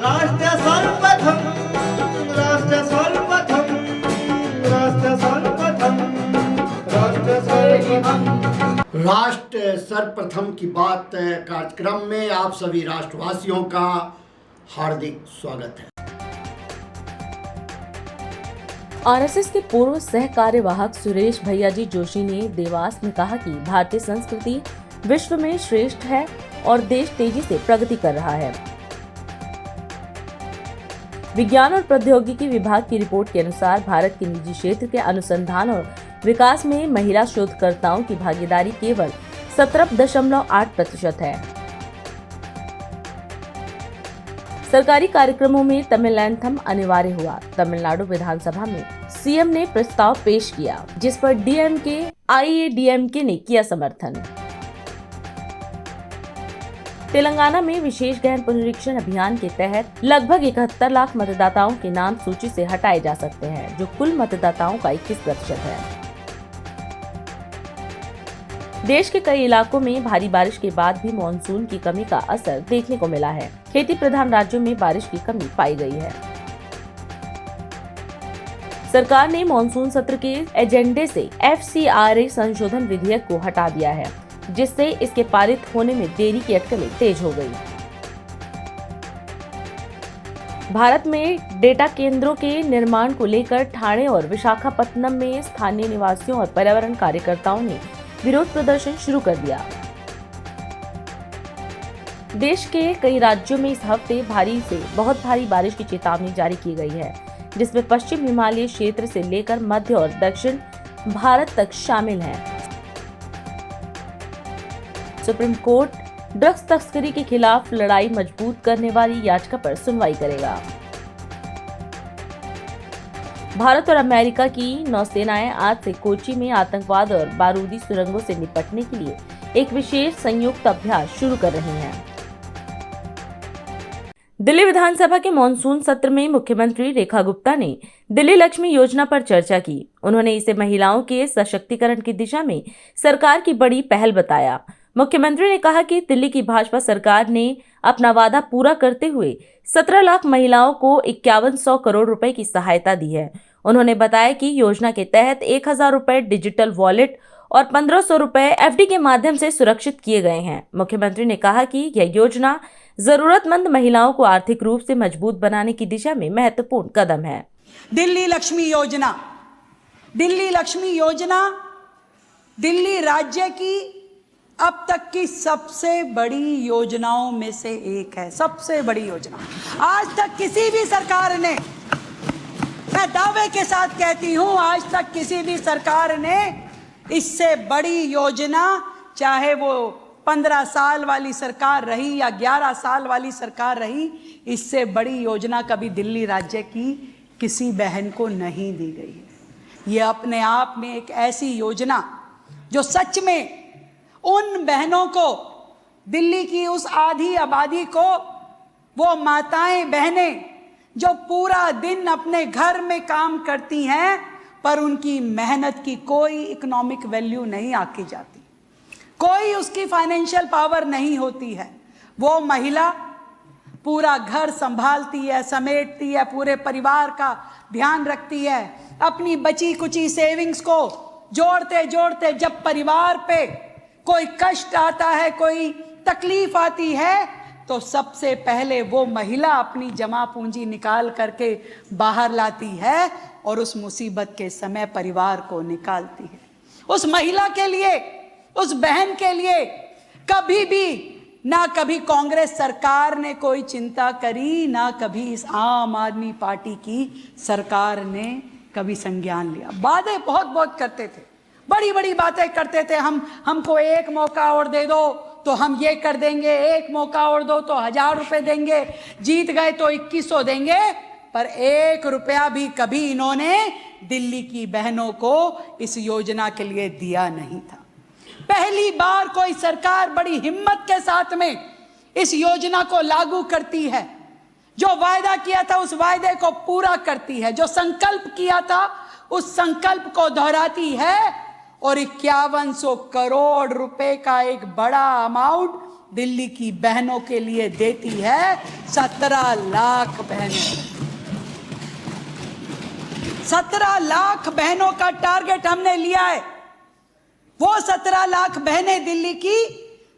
राष्ट्र सर्वप्रथम, राष्ट्र सर्वप्रथम, राष्ट्र सर्वप्रथम, राष्ट्र सर्वप्रथम। राष्ट्र सर्वप्रथम की बात कार्यक्रम में आप सभी राष्ट्रवासियों का हार्दिक स्वागत है। आरएसएस के पूर्व सह कार्यवाहक सुरेश भैयाजी जोशी ने देवास में कहा कि भारतीय संस्कृति विश्व में श्रेष्ठ है और देश तेजी से प्रगति कर रहा है। विज्ञान और प्रौद्योगिकी विभाग की रिपोर्ट के अनुसार भारत के निजी क्षेत्र के अनुसंधान और विकास में महिला शोधकर्ताओं की भागीदारी केवल 17.8% है। सरकारी कार्यक्रमों में तमिल एंथम अनिवार्य हुआ। तमिलनाडु विधानसभा में सीएम ने प्रस्ताव पेश किया, जिस पर डीएमके आईएडीएमके ने किया समर्थन। तेलंगाना में विशेष गहन पुनरीक्षण अभियान के तहत लगभग 71 लाख मतदाताओं के नाम सूची से हटाए जा सकते हैं, जो कुल मतदाताओं का 21% है। देश के कई इलाकों में भारी बारिश के बाद भी मानसून की कमी का असर देखने को मिला है। खेती प्रधान राज्यों में बारिश की कमी पाई गई है। सरकार ने मानसून सत्र के एजेंडे से FCRA संशोधन विधेयक को हटा दिया है, जिससे इसके पारित होने में देरी की अटकलें तेज हो गई। भारत में डेटा केंद्रों के निर्माण को लेकर ठाणे और विशाखापत्तनम में स्थानीय निवासियों और पर्यावरण कार्यकर्ताओं ने विरोध प्रदर्शन शुरू कर दिया। देश के कई राज्यों में इस हफ्ते भारी से बहुत भारी बारिश की चेतावनी जारी की गई है, जिसमें पश्चिम हिमालय क्षेत्र से लेकर मध्य और दक्षिण भारत तक शामिल हैं। सुप्रीम कोर्ट ड्रग्स तस्करी के खिलाफ लड़ाई मजबूत करने वाली याचिका पर सुनवाई करेगा। भारत और अमेरिका की नौसेनाएं आज से कोच्चि में आतंकवाद और बारूदी सुरंगों से निपटने के लिए एक विशेष संयुक्त अभ्यास शुरू कर रही हैं। दिल्ली विधानसभा के मॉनसून सत्र में मुख्यमंत्री रेखा गुप्ता ने दिल्ली लक्ष्मी योजना पर चर्चा की। उन्होंने इसे महिलाओं के सशक्तिकरण की दिशा में सरकार की बड़ी पहल बताया। मुख्यमंत्री ने कहा कि दिल्ली की भाजपा सरकार ने अपना वादा पूरा करते हुए 17 लाख महिलाओं को 5100 करोड़ रुपए की सहायता दी है। उन्होंने बताया कि योजना के तहत 1000 रुपए डिजिटल वॉलेट और 1500 रुपए FD के माध्यम से सुरक्षित किए गए हैं। मुख्यमंत्री ने कहा कि यह योजना जरूरतमंद महिलाओं को आर्थिक रूप से मजबूत बनाने की दिशा में महत्वपूर्ण कदम है। दिल्ली लक्ष्मी योजना, दिल्ली लक्ष्मी योजना दिल्ली राज्य की अब तक की सबसे बड़ी योजनाओं में से एक है। सबसे बड़ी योजना आज तक किसी भी सरकार ने, मैं दावे के साथ कहती हूं, आज तक किसी भी सरकार ने इससे बड़ी योजना, चाहे वो 15 साल वाली सरकार रही या 11 साल वाली सरकार रही, इससे बड़ी योजना कभी दिल्ली राज्य की किसी बहन को नहीं दी गई है। ये अपने आप में एक ऐसी योजना जो सच में उन बहनों को, दिल्ली की उस आधी आबादी को, वो माताएं बहनें जो पूरा दिन अपने घर में काम करती हैं पर उनकी मेहनत की कोई इकोनॉमिक वैल्यू नहीं आकी जाती, कोई उसकी फाइनेंशियल पावर नहीं होती है। वो महिला पूरा घर संभालती है, समेटती है, पूरे परिवार का ध्यान रखती है, अपनी बची कुची सेविंग्स को जोड़ते जोड़ते जब परिवार पे कोई कष्ट आता है, कोई तकलीफ आती है, तो सबसे पहले वो महिला अपनी जमा पूंजी निकाल करके बाहर लाती है और उस मुसीबत के समय परिवार को निकालती है। उस महिला के लिए, उस बहन के लिए कभी भी ना कभी कांग्रेस सरकार ने कोई चिंता करी, ना कभी इस आम आदमी पार्टी की सरकार ने कभी संज्ञान लिया। बातें बहुत बहुत करते थे, बड़ी बड़ी बातें करते थे। हमको एक मौका और दे दो तो हम ये कर देंगे, एक मौका और दो तो 1000 रुपए देंगे, जीत गए तो 2100 देंगे, पर 1 रुपया भी कभी इन्होंने दिल्ली की बहनों को इस योजना के लिए दिया नहीं था। पहली बार कोई सरकार बड़ी हिम्मत के साथ में इस योजना को लागू करती है। जो वायदा किया था उस वायदे को पूरा करती है, जो संकल्प किया था उस संकल्प को दोहराती है और 5100 करोड़ रुपए का एक बड़ा अमाउंट दिल्ली की बहनों के लिए देती है 17 लाख बहनें। 17 लाख बहनों का टारगेट हमने लिया है। वो 17 लाख बहनें दिल्ली की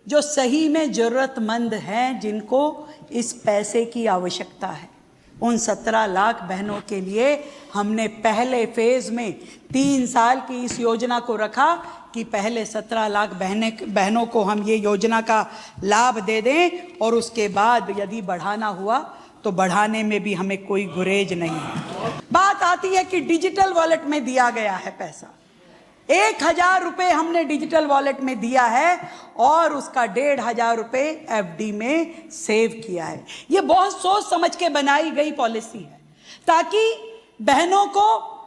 जो सही में जरूरतमंद हैं, जिनको इस पैसे की आवश्यकता है, उन 17 लाख बहनों के लिए हमने पहले फेज में 3 साल की इस योजना को रखा कि पहले 17 लाख बहनों को हम ये योजना का लाभ दे दें, और उसके बाद यदि बढ़ाना हुआ तो बढ़ाने में भी हमें कोई गुरेज नहीं है। बात आती है कि डिजिटल वॉलेट में दिया गया है पैसा। 1000 रुपये हमने डिजिटल वॉलेट में दिया है और उसका 1500 रुपये FD में सेव किया है। ये बहुत सोच समझ के बनाई गई पॉलिसी है, ताकि बहनों को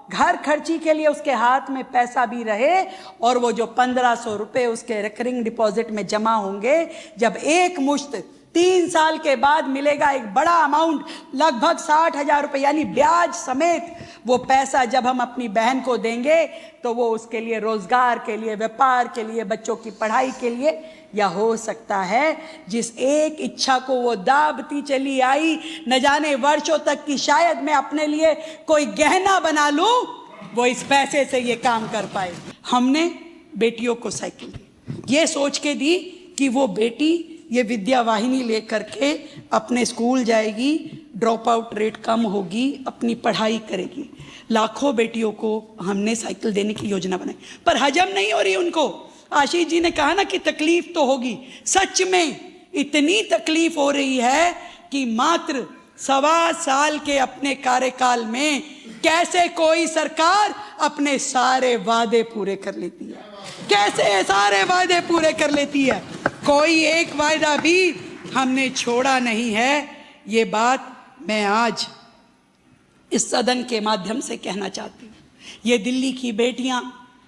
घर खर्ची के लिए उसके हाथ में पैसा भी रहे, और वो जो 1500 रुपये उसके रिकरिंग डिपॉजिट में जमा होंगे, जब एक मुश्त 3 साल के बाद मिलेगा एक बड़ा अमाउंट, लगभग 60,000 रुपये, यानी ब्याज समेत वो पैसा जब हम अपनी बहन को देंगे, तो वो उसके लिए रोजगार के लिए, व्यापार के लिए, बच्चों की पढ़ाई के लिए, या हो सकता है जिस एक इच्छा को वो दाबती चली आई न जाने वर्षों तक की, शायद मैं अपने लिए कोई गहना बना लूं, वो इस पैसे से ये काम कर पाए। हमने बेटियों को साइकिल दी, ये सोच के दी कि वो बेटी ये विद्या वाहिनी लेकर के अपने स्कूल जाएगी, ड्रॉप आउट रेट कम होगी, अपनी पढ़ाई करेगी। लाखों बेटियों को हमने साइकिल देने की योजना बनाई, पर हजम नहीं हो रही उनको। आशीष जी ने कहा ना कि तकलीफ तो होगी, सच में इतनी तकलीफ हो रही है कि मात्र 1.25 साल के अपने कार्यकाल में कैसे कोई सरकार अपने सारे वादे पूरे कर लेती है, कैसे सारे वादे पूरे कर लेती है। कोई एक वायदा भी हमने छोड़ा नहीं है। ये बात मैं आज इस सदन के माध्यम से कहना चाहती हूँ। ये दिल्ली की बेटियां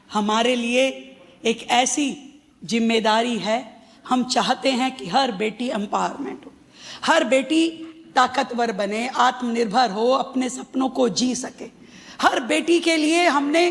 हमारे लिए एक ऐसी जिम्मेदारी है, हम चाहते हैं कि हर बेटी एम्पावरमेंट हो, हर बेटी ताकतवर बने, आत्मनिर्भर हो, अपने सपनों को जी सके। हर बेटी के लिए हमने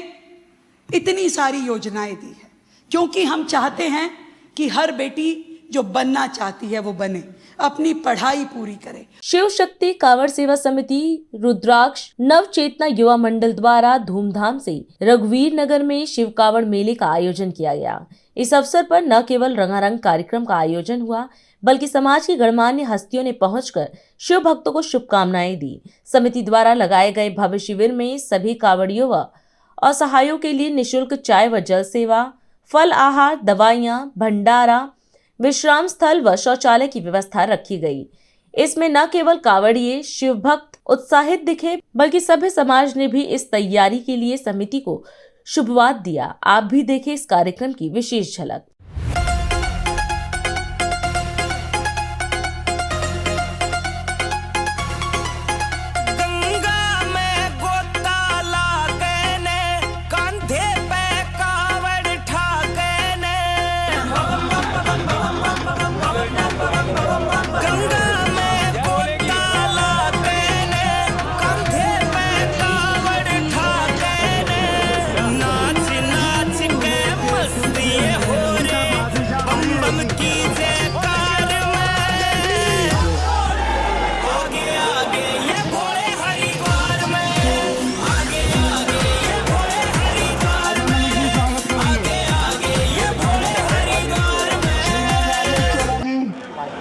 इतनी सारी योजनाएं दी है, क्योंकि हम चाहते हैं कि हर बेटी जो बनना चाहती है वो बने, अपनी पढ़ाई पूरी करे। शिव शक्ति कांवड़ सेवा समिति रुद्राक्ष नव चेतना युवा मंडल द्वारा धूमधाम से रघुवीर नगर में शिव कांवड़ मेले का आयोजन किया गया। इस अवसर पर न केवल रंगारंग कार्यक्रम का आयोजन हुआ, बल्कि समाज की गणमान्य हस्तियों ने पहुंचकर शिव भक्तों को शुभकामनाएं दी। समिति द्वारा लगाए गए भव्य शिविर में सभी कांवड़ियों व असहायों के लिए निःशुल्क चाय व जल सेवा, फल आहार, दवाइयां, भंडारा, विश्राम स्थल व शौचालय की व्यवस्था रखी गई। इसमें न केवल कांवड़िए शिव भक्त उत्साहित दिखे, बल्कि सभ्य समाज ने भी इस तैयारी के लिए समिति को शुभवाद दिया। आप भी देखें इस कार्यक्रम की विशेष झलक।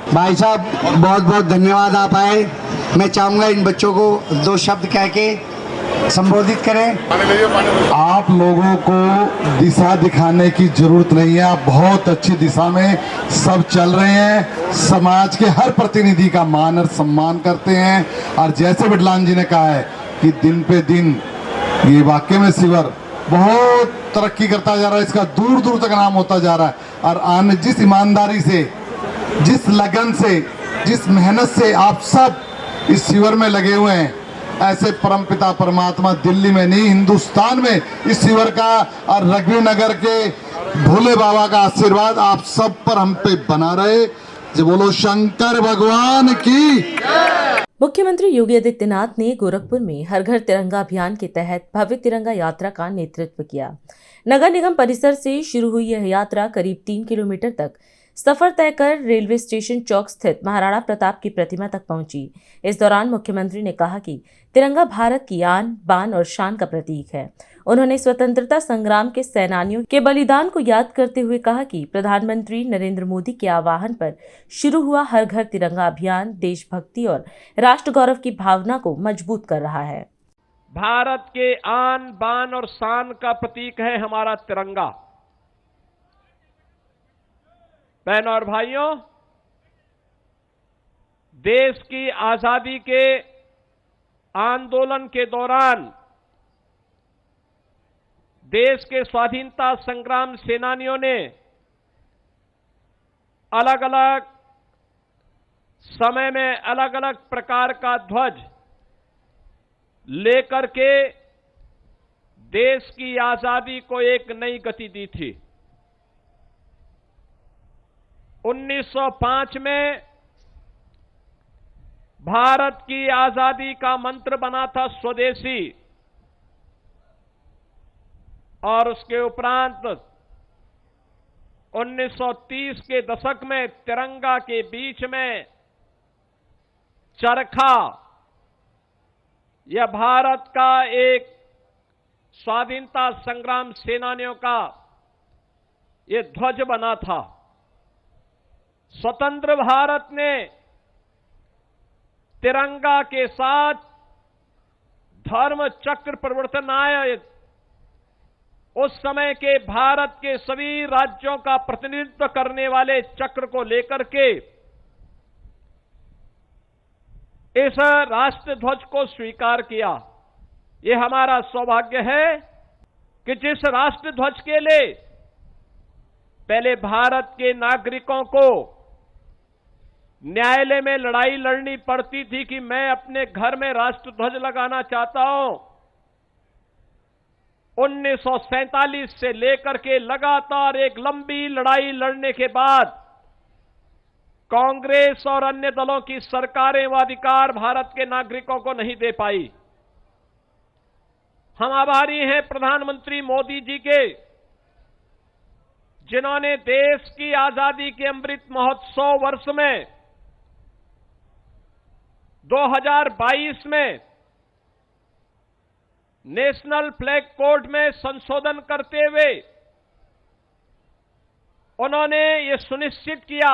भाई साहब बहुत बहुत धन्यवाद आप आए। मैं चाहूँगा इन बच्चों को 2 शब्द कह के संबोधित करें। आप लोगों को दिशा दिखाने की जरूरत नहीं है, आप बहुत अच्छी दिशा में सब चल रहे हैं। समाज के हर प्रतिनिधि का मान और सम्मान करते हैं, और जैसे बिडलान जी ने कहा है कि दिन पे दिन ये वाकई में शिविर बहुत तरक्की करता जा रहा है, इसका दूर दूर तक नाम होता जा रहा है। और आने जिस ईमानदारी से, जिस लगन से, जिस मेहनत से आप सब इस शिविर में लगे हुए हैं, ऐसे परमपिता परमात्मा दिल्ली में नहीं हिंदुस्तान में इस शिविर का और रघुवीर नगर के भोले बाबा का आशीर्वाद आप सब पर हम पे बना रहे। जो बोलो शंकर भगवान की। मुख्यमंत्री योगी आदित्यनाथ ने गोरखपुर में हर घर तिरंगा अभियान के तहत भव्य तिरंगा यात्रा का नेतृत्व किया। नगर निगम परिसर से शुरू हुई यह यात्रा करीब 3 किलोमीटर तक सफर तय कर रेलवे स्टेशन चौक स्थित महाराणा प्रताप की प्रतिमा तक पहुंची। इस दौरान मुख्यमंत्री ने कहा कि तिरंगा भारत की आन, बान और शान का प्रतीक है। उन्होंने स्वतंत्रता संग्राम के सेनानियों के बलिदान को याद करते हुए कहा कि प्रधानमंत्री नरेंद्र मोदी के आह्वान पर शुरू हुआ हर घर तिरंगा अभियान देशभक्ति और राष्ट्र गौरव की भावना को मजबूत कर रहा है। भारत के आन, बान और शान का प्रतीक है हमारा तिरंगा। बहनों और भाइयों, देश की आजादी के आंदोलन के दौरान देश के स्वाधीनता संग्राम सेनानियों ने अलग अलग समय में अलग अलग प्रकार का ध्वज लेकर के देश की आजादी को एक नई गति दी थी। 1905 में भारत की आजादी का मंत्र बना था स्वदेशी, और उसके उपरांत 1930 के दशक में तिरंगा के बीच में चरखा, यह भारत का एक स्वाधीनता संग्राम सेनानियों का यह ध्वज बना था। स्वतंत्र भारत ने तिरंगा के साथ धर्म चक्र परिवर्तन आया। उस समय के भारत के सभी राज्यों का प्रतिनिधित्व करने वाले चक्र को लेकर के इस राष्ट्र ध्वज को स्वीकार किया। ये हमारा सौभाग्य है कि जिस राष्ट्र ध्वज के लिए पहले भारत के नागरिकों को न्यायालय में लड़ाई लड़नी पड़ती थी कि मैं अपने घर में राष्ट्र ध्वज लगाना चाहता हूं, 1947 से लेकर के लगातार एक लंबी लड़ाई लड़ने के बाद कांग्रेस और अन्य दलों की सरकारें वह अधिकार भारत के नागरिकों को नहीं दे पाई। हम आभारी हैं प्रधानमंत्री मोदी जी के, जिन्होंने देश की आजादी के अमृत महोत्सव वर्ष में 2022 में नेशनल फ्लैग कोड में संशोधन करते हुए उन्होंने ये सुनिश्चित किया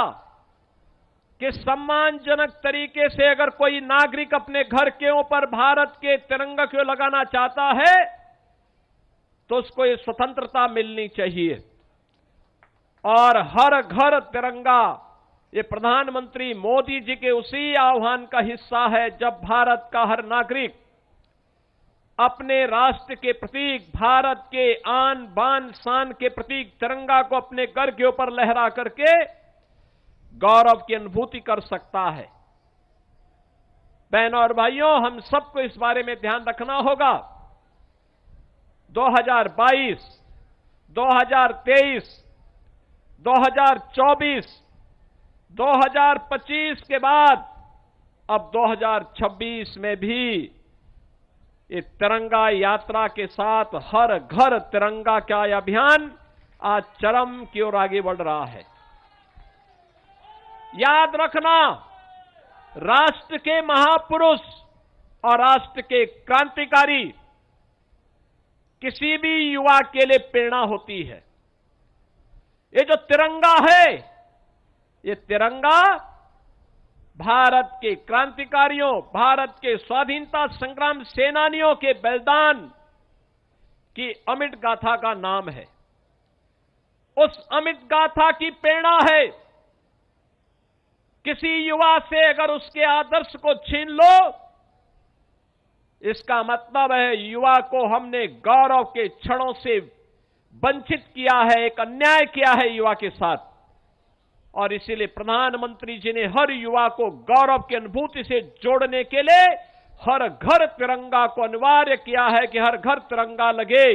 कि सम्मानजनक तरीके से अगर कोई नागरिक अपने घर के ऊपर भारत के तिरंगा को लगाना चाहता है तो उसको ये स्वतंत्रता मिलनी चाहिए। और हर घर तिरंगा ये प्रधानमंत्री मोदी जी के उसी आह्वान का हिस्सा है, जब भारत का हर नागरिक अपने राष्ट्र के प्रतीक, भारत के आन बान शान के प्रतीक तिरंगा को अपने घर के ऊपर लहरा करके गौरव की अनुभूति कर सकता है। बहनों और भाइयों, हम सबको इस बारे में ध्यान रखना होगा। 2022, 2023, 2024, 2025 के बाद अब 2026 में भी ये तिरंगा यात्रा के साथ हर घर तिरंगा का यह अभियान आज चरम की ओर आगे बढ़ रहा है। याद रखना, राष्ट्र के महापुरुष और राष्ट्र के क्रांतिकारी किसी भी युवा के लिए प्रेरणा होती है। ये जो तिरंगा है, ये तिरंगा भारत के क्रांतिकारियों, भारत के स्वाधीनता संग्राम सेनानियों के बलिदान की अमिट गाथा का नाम है। उस अमिट गाथा की प्रेरणा है। किसी युवा से अगर उसके आदर्श को छीन लो, इसका मतलब है युवा को हमने गौरव के क्षणों से वंचित किया है, एक अन्याय किया है युवा के साथ। और इसीलिए प्रधानमंत्री जी ने हर युवा को गौरव की अनुभूति से जोड़ने के लिए हर घर तिरंगा को अनिवार्य किया है कि हर घर तिरंगा लगे,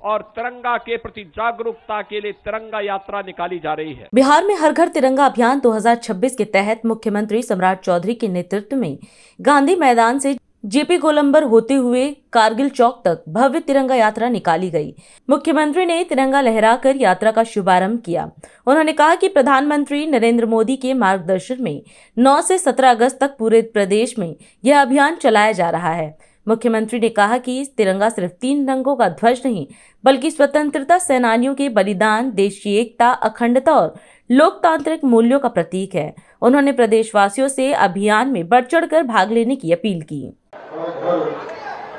और तिरंगा के प्रति जागरूकता के लिए तिरंगा यात्रा निकाली जा रही है। बिहार में हर घर तिरंगा अभियान 2026 के तहत मुख्यमंत्री सम्राट चौधरी के नेतृत्व में गांधी मैदान से जेपी गोलंबर होते हुए कारगिल चौक तक भव्य तिरंगा यात्रा निकाली गई। मुख्यमंत्री ने तिरंगा लहराकर यात्रा का शुभारंभ किया। उन्होंने कहा कि प्रधानमंत्री नरेंद्र मोदी के मार्गदर्शन में 9 से 17 अगस्त तक पूरे प्रदेश में यह अभियान चलाया जा रहा है। मुख्यमंत्री ने कहा कि तिरंगा सिर्फ 3 रंगों का ध्वज नहीं, बल्कि स्वतंत्रता सेनानियों के बलिदान, देश की एकता, अखंडता और लोकतांत्रिक मूल्यों का प्रतीक है। उन्होंने प्रदेशवासियों से अभियान में बढ़ चढ़कर भाग लेने की अपील की।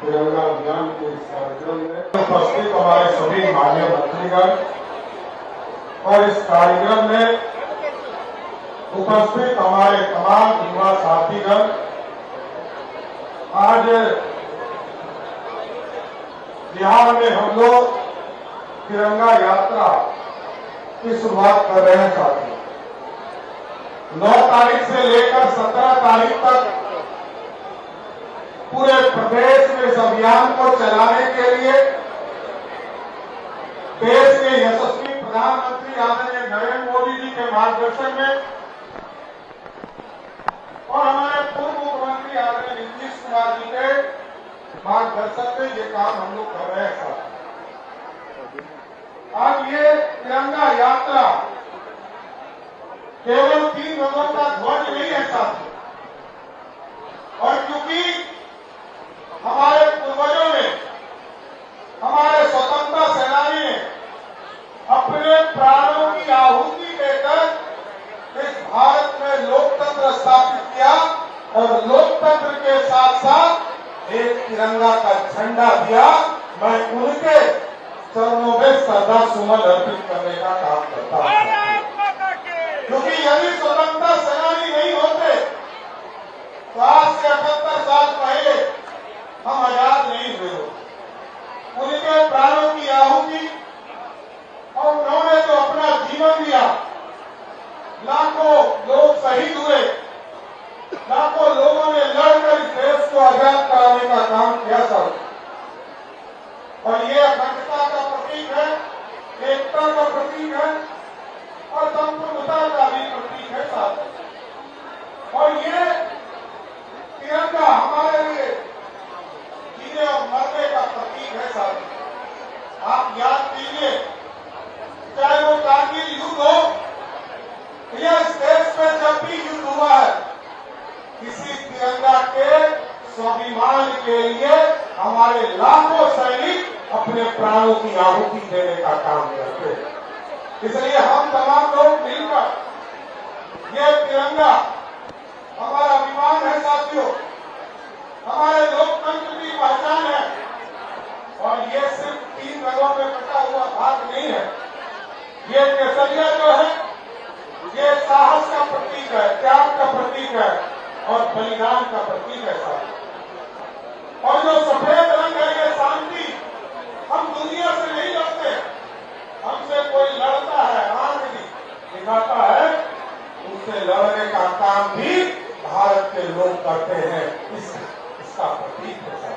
तिरंगा अभियान के इस कार्यक्रम में उपस्थित हमारे सभी माननीय मंत्रीगण और इस कार्यक्रम में उपस्थित हमारे तमाम युवा साथीगण, आज बिहार में हम लोग तिरंगा यात्रा की शुरुआत कर रहे हैं साथियों। 9 तारीख से लेकर 17 तारीख तक पूरे प्रदेश में इस अभियान को चलाने के लिए देश के यशस्वी प्रधानमंत्री आदरणीय नरेंद्र मोदी जी के मार्गदर्शन में और हमारे पूर्व मुख्यमंत्री आदरणीय नीतीश कुमार जी के मार्गदर्शन में ये काम हम लोग कर रहे हैं। आज ये तिरंगा यात्रा केवल 3 रंगों का ध्वज नहीं है साथियों, और क्योंकि हमारे पूर्वजों ने, हमारे स्वतंत्रता सेनानी ने अपने प्राणों की आहुति देकर इस भारत में लोकतंत्र स्थापित किया और लोकतंत्र के साथ साथ एक तिरंगा का झंडा दिया। मैं उनके चरणों में श्रद्धा सुमन अर्पित करने का काम करता हूं, क्योंकि यदि स्वतंत्रता सेनानी नहीं होते तो आज से 78 साल पहले हम आजाद नहीं हुए होते। उनके प्राणों की आहुति और उन्होंने जो अपना जीवन दिया, लाखों लोग शहीद हुए, लाखों लोगों ने लड़कर इस देश को आजाद कराने का काम किया सब, और ये अखंडता का प्रतीक है, एकता का प्रतीक है और संपूर्णता का भी प्रतीक है साथ। और ये तिरंगा हमारे लिए जीने और मरने का प्रतीक है साथ। आप याद कीजिए, चाहे वो कारगिल युद्ध हो या इस देश में जब भी युद्ध हुआ है, किसी तिरंगा के स्वाभिमान के लिए हमारे लाखों सैनिक अपने प्राणों की आहुति देने का काम करते हैं। इसलिए हम तमाम लोग मिलकर ये तिरंगा हमारा अभिमान है साथियों, हमारे लोकतंत्र की पहचान है, और ये सिर्फ 3 रंगों में बटा हुआ भाग नहीं है। ये केसरिया जो है, ये साहस का प्रतीक है, त्याग का प्रतीक है और बलिदान का प्रतीक है साथियों। और जो सफेद रंग है, ये शांति। हम दुनिया से नहीं लड़ते, हमसे कोई लड़ता है, आंख दिखाता है, उससे लड़ने का काम भी भारत के लोग करते हैं, इसका प्रतीक है।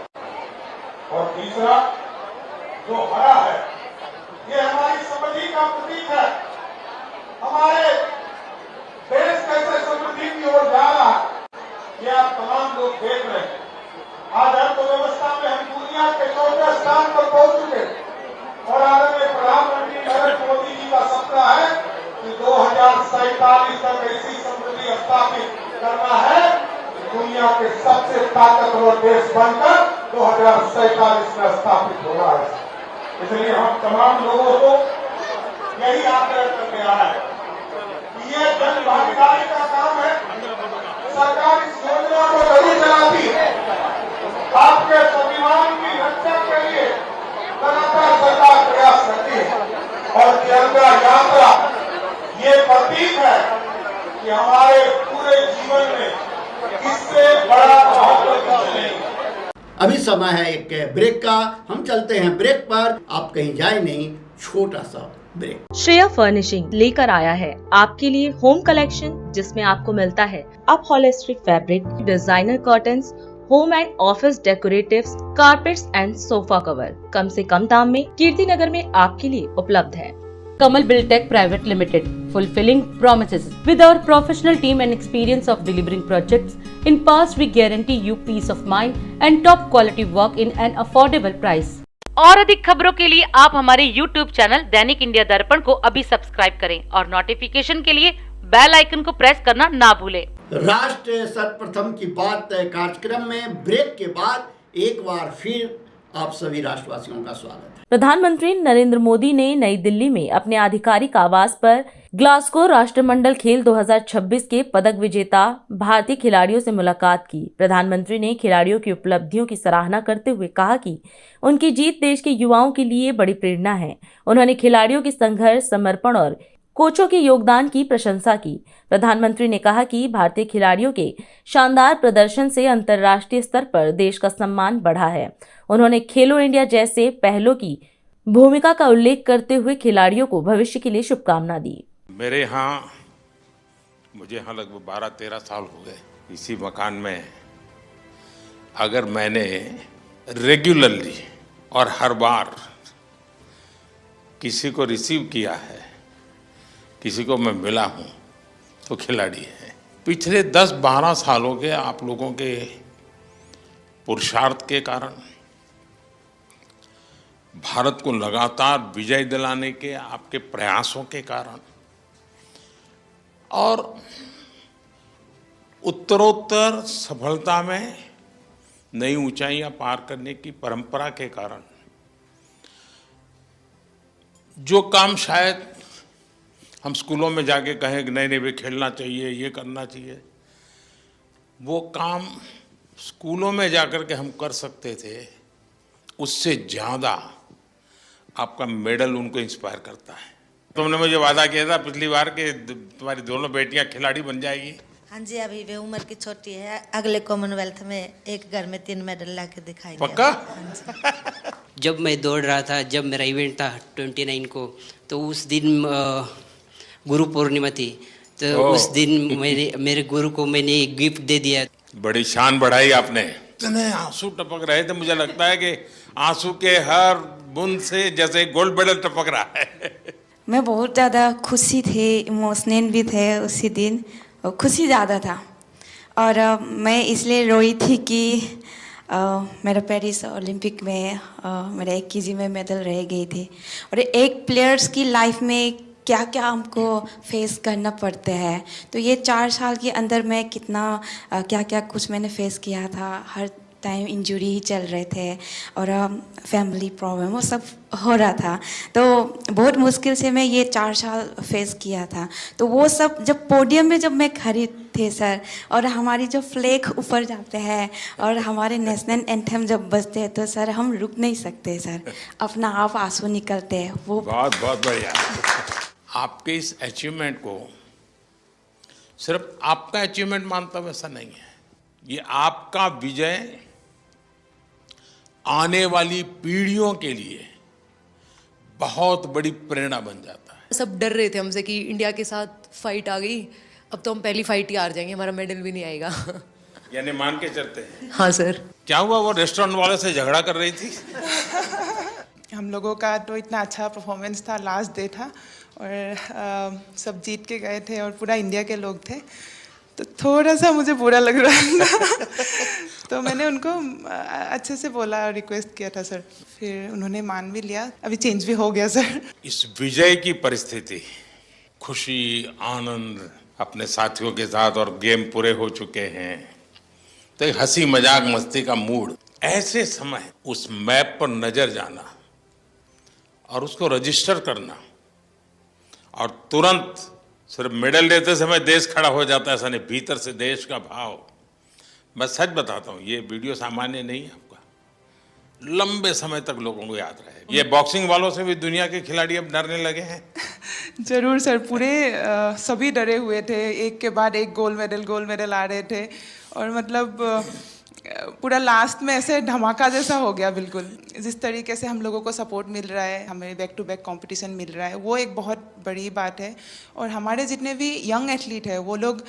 और तीसरा जो हरा है, ये हमारी समृद्धि का प्रतीक है। हमारे देश कैसे समृद्धि की ओर जा रहा है, ये आप तमाम लोग देख रहे हैं। आज अर्थव्यवस्था में हम दुनिया के 4वें स्थान पर पहुंच चुके, और आदरणीय प्रधानमंत्री नरेंद्र मोदी जी का सपना है कि 2047 तक ऐसी समृद्धि स्थापित करना है, दुनिया के सबसे ताकतवर देश बनकर 2047 में स्थापित होना है। इसलिए हम तमाम लोगों को यही आग्रह करके आया है कि ये जन भागीदारी का काम है। सरकार इस योजना को जरूर चलाती है, आपके स्वाभिमान की रक्षा के लिए लगातार सरकार प्रयास करती है, और तिरंगा यात्रा ये प्रतीक है कि हमारे पूरे जीवन में इससे बड़ा महत्व कुछ नहीं। अभी समय है एक ब्रेक का, हम चलते हैं ब्रेक पर, आप कहीं जाए नहीं, छोटा सा ब्रेक। श्रेया फर्निशिंग लेकर आया है आपके लिए होम कलेक्शन, जिसमें आपको मिलता है upholstery fabric, designer curtains, home and office decoratives, carpets and sofa cover कम से कम दाम में कीर्ति नगर में आपके लिए उपलब्ध है। Kamal Buildtech Private Limited, fulfilling promises. With our professional team and experience of delivering projects in past, we guarantee you peace of mind and top quality work in an affordable price. और अधिक खबरों के लिए आप हमारे YouTube channel दैनिक India दर्पण को अभी सब्सक्राइब करें और नोटिफिकेशन के लिए बेल आइकन को प्रेस करना ना भूलें। राष्ट्र सर्वप्रथम की बात कार्यक्रम में ब्रेक के बाद एक बार फिर आप सभी राष्ट्रवासियों का स्वागत है। प्रधानमंत्री नरेंद्र मोदी ने नई दिल्ली में अपने आधिकारिक आवास पर ग्लासगो राष्ट्रमंडल खेल 2026 के पदक विजेता भारतीय खिलाड़ियों से मुलाकात की। प्रधानमंत्री ने खिलाड़ियों की उपलब्धियों की सराहना करते हुए कहा कि उनकी जीत देश के युवाओं के लिए बड़ी प्रेरणा है। उन्होंने खिलाड़ियों के संघर्ष, समर्पण और कोचों के योगदान की प्रशंसा की। प्रधानमंत्री ने कहा कि भारतीय खिलाड़ियों के शानदार प्रदर्शन से अंतर्राष्ट्रीय स्तर पर देश का सम्मान बढ़ा है। उन्होंने खेलो इंडिया जैसे पहलों की भूमिका का उल्लेख करते हुए खिलाड़ियों को भविष्य के लिए शुभकामना दी। मुझे यहाँ लगभग 12-13 साल हो गए इसी मकान में। अगर मैंने रेगुलरली और हर बार किसी को रिसीव किया है, किसी को मैं मिला हूँ, तो खिलाड़ी है। पिछले 10-12 सालों के आप लोगों के पुरुषार्थ के कारण, भारत को लगातार विजय दिलाने के आपके प्रयासों के कारण और उत्तरोत्तर सफलता में नई ऊंचाइयां पार करने की परंपरा के कारण, जो काम शायद हम स्कूलों में जाके कहें कि नहीं वे खेलना चाहिए, ये करना चाहिए, वो काम स्कूलों में जाकर के हम कर सकते थे, उससे ज़्यादा आपका मेडल उनको इंस्पायर करता है। तुमने मुझे वादा किया था पिछली बार कि तुम्हारी दोनों बेटियां खिलाड़ी बन जाएगी। हाँ जी, अभी वे उम्र की छोटी है, अगले कॉमनवेल्थ में एक घर में 3 मेडल ला के दिखाएंगे। पक्का? जब मैं दौड़ रहा था, जब मेरा इवेंट था 29 को, तो उस दिन गुरु पूर्णिमा थी, तो उस दिन मेरे गुरु को मैंने एक गिफ्ट दे दिया। बड़ी शान बढ़ाई आपने। इतने आंसू टपक रहे थे, मुझे लगता है कि आंसू के हर बूंद से जैसे गोल्ड मेडल टपक रहा है। मैं बहुत ज़्यादा खुशी थी, इमोशनल भी थे उसी दिन, और खुशी ज़्यादा था। और मैं इसलिए रोई थी कि मेरा पेरिस ओलंपिक में मेरा 1 kg में मेडल रह गई थी। और एक प्लेयर्स की लाइफ में क्या क्या हमको फेस करना पड़ता है, तो ये 4 साल के अंदर मैं कितना क्या क्या कुछ मैंने फेस किया था। हर टाइम इंजरी ही चल रहे थे और फैमिली प्रॉब्लम वो सब हो रहा था, तो बहुत मुश्किल से मैं ये 4 साल फेस किया था। तो वो सब जब पोडियम में जब मैं खड़ी थे सर, और हमारी जो फ्लैग ऊपर जाते हैं और हमारे नेशनल एंथम जब बजते हैं, तो सर हम रुक नहीं सकते सर, अपना आप आंसू निकलते हैं। वो बहुत बहुत बढ़िया। आपके इस अचीवमेंट को सिर्फ आपका अचीवमेंट मानता हूं, ऐसा नहीं है। ये आपका विजय आने वाली पीढ़ियों के लिए बहुत बड़ी प्रेरणा बन जाता है। सब डर रहे थे हमसे कि इंडिया के साथ फाइट आ गई, अब तो हम पहली फाइट ही हार जाएंगे, हमारा मेडल भी नहीं आएगा। यानी मान के चलते हैं। हाँ सर। क्या हुआ, वो रेस्टोरेंट वाले से झगड़ा कर रही थी? हम लोगों का तो इतना अच्छा परफॉर्मेंस था, लास्ट डे था और सब जीत के गए थे और पूरा इंडिया के लोग थे, तो थोड़ा सा मुझे बुरा लग रहा था। तो मैंने उनको अच्छे से बोला, रिक्वेस्ट किया था सर, फिर उन्होंने मान भी लिया, अभी चेंज भी हो गया सर। इस विजय की परिस्थिति, खुशी, आनंद अपने साथियों के साथ, और गेम पूरे हो चुके हैं, तो एक हंसी मजाक मस्ती का मूड, ऐसे समय उस मैप पर नजर जाना और उसको रजिस्टर करना, और तुरंत सिर्फ मेडल लेते समय देश खड़ा हो जाता है, ऐसा नहीं, भीतर से देश का भाव। मैं सच बताता हूँ, ये वीडियो सामान्य नहीं है, आपका लंबे समय तक लोगों को याद रहेगा। ये बॉक्सिंग वालों से भी दुनिया के खिलाड़ी अब डरने लगे हैं। जरूर सर, पूरे सभी डरे हुए थे, एक के बाद एक गोल्ड मेडल आ रहे थे, और मतलब पूरा लास्ट में ऐसे धमाका जैसा हो गया बिल्कुल। जिस तरीके से हम लोगों को सपोर्ट मिल रहा है, हमें बैक टू बैक कंपटीशन मिल रहा है, वो एक बहुत बड़ी बात है। और हमारे जितने भी यंग एथलीट हैं वो लोग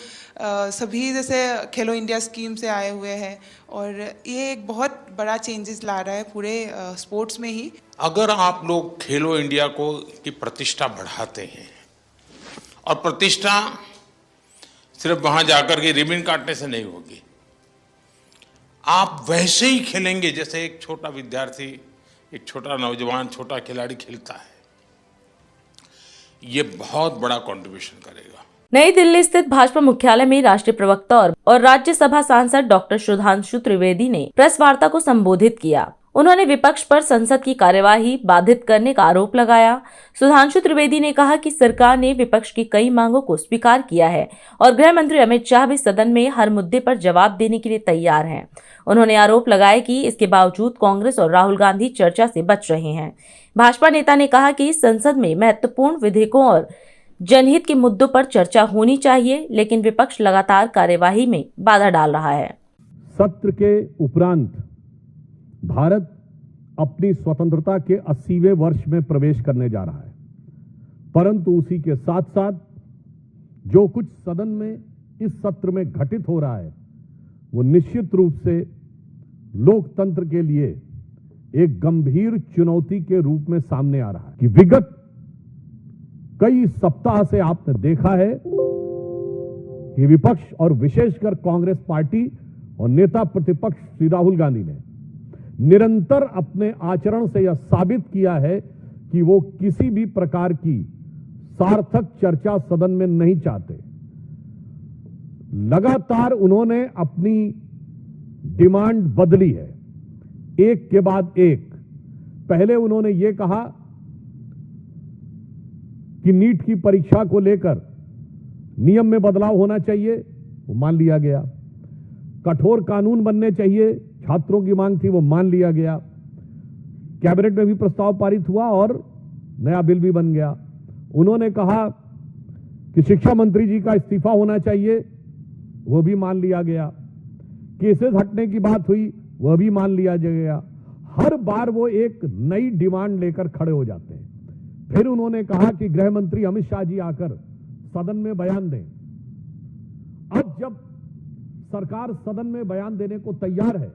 सभी जैसे खेलो इंडिया स्कीम से आए हुए हैं और ये एक बहुत बड़ा चेंजेस ला रहा है पूरे स्पोर्ट्स में ही। अगर आप लोग खेलो इंडिया को की प्रतिष्ठा बढ़ाते हैं, और प्रतिष्ठा सिर्फ वहां जाकर के रिबन काटने से नहीं होगी, आप वैसे ही खेलेंगे जैसे एक छोटा विद्यार्थी, एक छोटा नौजवान, छोटा खिलाड़ी खेलता है, ये बहुत बड़ा कंट्रीब्यूशन करेगा। नई दिल्ली स्थित भाजपा मुख्यालय में राष्ट्रीय प्रवक्ता और राज्यसभा सांसद डॉक्टर सुधांशु त्रिवेदी ने प्रेस वार्ता को संबोधित किया। उन्होंने विपक्ष पर संसद की कार्यवाही बाधित करने का आरोप लगाया। सुधांशु त्रिवेदी ने कहा कि सरकार ने विपक्ष की कई मांगों को स्वीकार किया है और गृह मंत्री अमित शाह भी सदन में हर मुद्दे पर जवाब देने के लिए तैयार हैं। उन्होंने आरोप लगाया कि इसके बावजूद कांग्रेस और राहुल गांधी चर्चा से बच रहे हैं। भाजपा नेता ने कहा कि संसद में महत्वपूर्ण विधेयकों और जनहित के मुद्दों पर चर्चा होनी चाहिए, लेकिन विपक्ष लगातार कार्यवाही में बाधा डाल रहा है। सत्र के उपरांत भारत अपनी स्वतंत्रता के 80वें वर्ष में प्रवेश करने जा रहा है, परंतु उसी के साथ साथ जो कुछ सदन में इस सत्र में घटित हो रहा है वो निश्चित रूप से लोकतंत्र के लिए एक गंभीर चुनौती के रूप में सामने आ रहा है कि विगत कई सप्ताह से आपने देखा है कि विपक्ष और विशेषकर कांग्रेस पार्टी और नेता प्रतिपक्ष श्री राहुल गांधी ने निरंतर अपने आचरण से यह साबित किया है कि वो किसी भी प्रकार की सार्थक चर्चा सदन में नहीं चाहते। लगातार उन्होंने अपनी डिमांड बदली है, एक के बाद एक। पहले उन्होंने ये कहा कि नीट की परीक्षा को लेकर नियम में बदलाव होना चाहिए, वो मान लिया गया। कठोर कानून बनने चाहिए, छात्रों की मांग थी, वो मान लिया गया। कैबिनेट में भी प्रस्ताव पारित हुआ और नया बिल भी बन गया। उन्होंने कहा कि शिक्षा मंत्री जी का इस्तीफा होना चाहिए, वो भी मान लिया गया। केसेस हटने की बात हुई, वह भी मान लिया गया। हर बार वो एक नई डिमांड लेकर खड़े हो जाते हैं। फिर उन्होंने कहा कि गृह मंत्री अमित शाह जी आकर सदन में बयान दें। अब जब सरकार सदन में बयान देने को तैयार है,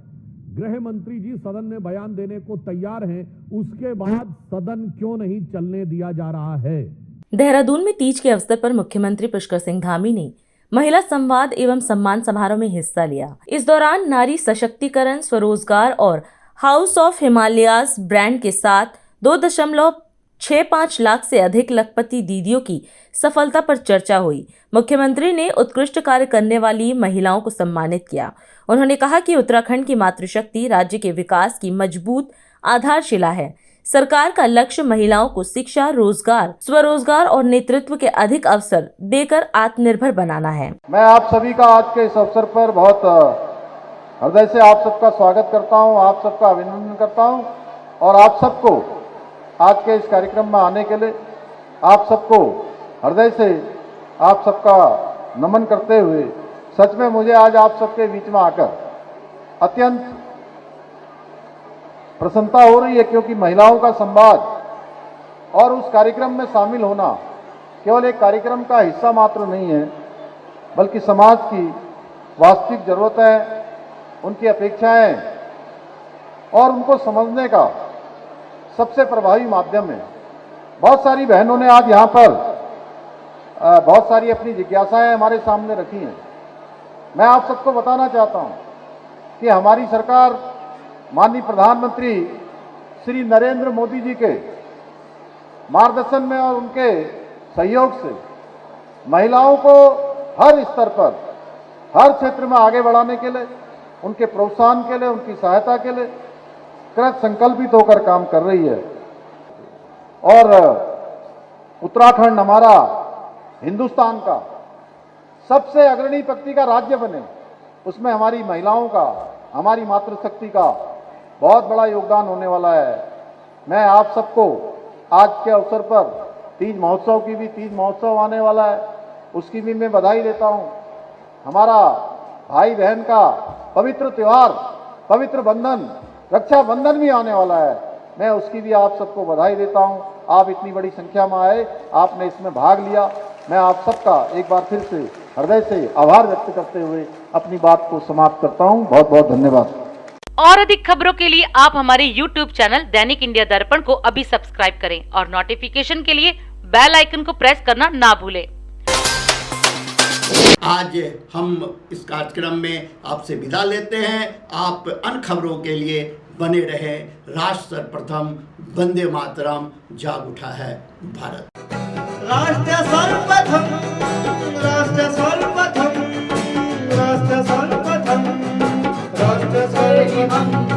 गृह मंत्री जी सदन में बयान देने को तैयार हैं, उसके बाद सदन क्यों नहीं चलने दिया जा रहा है? देहरादून में तीज के अवसर पर मुख्यमंत्री पुष्कर सिंह धामी ने महिला संवाद एवं सम्मान समारोह में हिस्सा लिया। इस दौरान नारी सशक्तिकरण, स्वरोजगार और हाउस ऑफ हिमालयाज ब्रांड के साथ 2.65 लाख से अधिक लखपति दीदियों की सफलता पर चर्चा हुई। मुख्यमंत्री ने उत्कृष्ट कार्य करने वाली महिलाओं को सम्मानित किया। उन्होंने कहा कि उत्तराखंड की मातृशक्ति राज्य के विकास की मजबूत आधारशिला है। सरकार का लक्ष्य महिलाओं को शिक्षा, रोजगार, स्वरोजगार और नेतृत्व के अधिक अवसर देकर आत्मनिर्भर बनाना है। मैं आप सभी का आज के इस अवसर पर बहुत हृदय से आप सबका स्वागत करता हूं, आप सबका अभिनंदन करता हूं और आप सबको आज के इस कार्यक्रम में आने के लिए आप सबको हृदय से आप सबका नमन करते हुए सच में मुझे आज आप सबके बीच में आकर अत्यंत प्रसन्नता हो रही है, क्योंकि महिलाओं का संवाद और उस कार्यक्रम में शामिल होना केवल एक कार्यक्रम का हिस्सा मात्र नहीं है, बल्कि समाज की वास्तविक जरूरत है, उनकी अपेक्षाएं और उनको समझने का सबसे प्रभावी माध्यम है। बहुत सारी बहनों ने आज यहाँ पर बहुत सारी अपनी जिज्ञासाएं हमारे सामने रखी हैं। मैं आप सबको बताना चाहता हूँ कि हमारी सरकार माननीय प्रधानमंत्री श्री नरेंद्र मोदी जी के मार्गदर्शन में और उनके सहयोग से महिलाओं को हर स्तर पर, हर क्षेत्र में आगे बढ़ाने के लिए, उनके प्रोत्साहन के लिए, उनकी सहायता के लिए कृत संकल्पित होकर काम कर रही है। और उत्तराखंड हमारा हिंदुस्तान का सबसे अग्रणी प्रगति का राज्य बने, उसमें हमारी महिलाओं का, हमारी मातृशक्ति का बहुत बड़ा योगदान होने वाला है। मैं आप सबको आज के अवसर पर तीज महोत्सव आने वाला है, उसकी भी मैं बधाई देता हूं। हमारा भाई बहन का पवित्र त्योहार पवित्र बंधन, रक्षाबंधन भी आने वाला है। मैं उसकी भी आप सबको बधाई देता हूं। आप इतनी बड़ी संख्या में आए, आपने इसमें भाग लिया। मैं आप सबका एक बार फिर से हृदय से आभार व्यक्त करते हुए अपनी बात को समाप्त करता हूं। बहुत बहुत धन्यवाद। और अधिक खबरों के लिए आप हमारे YouTube चैनल दैनिक इंडिया दर्पण को अभी सब्सक्राइब करें और नोटिफिकेशन के लिए बेल आइकन को प्रेस करना ना भूलें। आज हम इस कार्यक्रम में आपसे विदा लेते हैं। आप अन्य खबरों के लिए बने रहे। राष्ट्र सर्वप्रथम, वंदे मातरम, जाग उठा है भारत। राष्ट्र सर्वप्रथम, राष्ट्र सर्वप्रथम, राष्ट्र सर्वप्रथम, राष्ट्र सर्वप्रथम।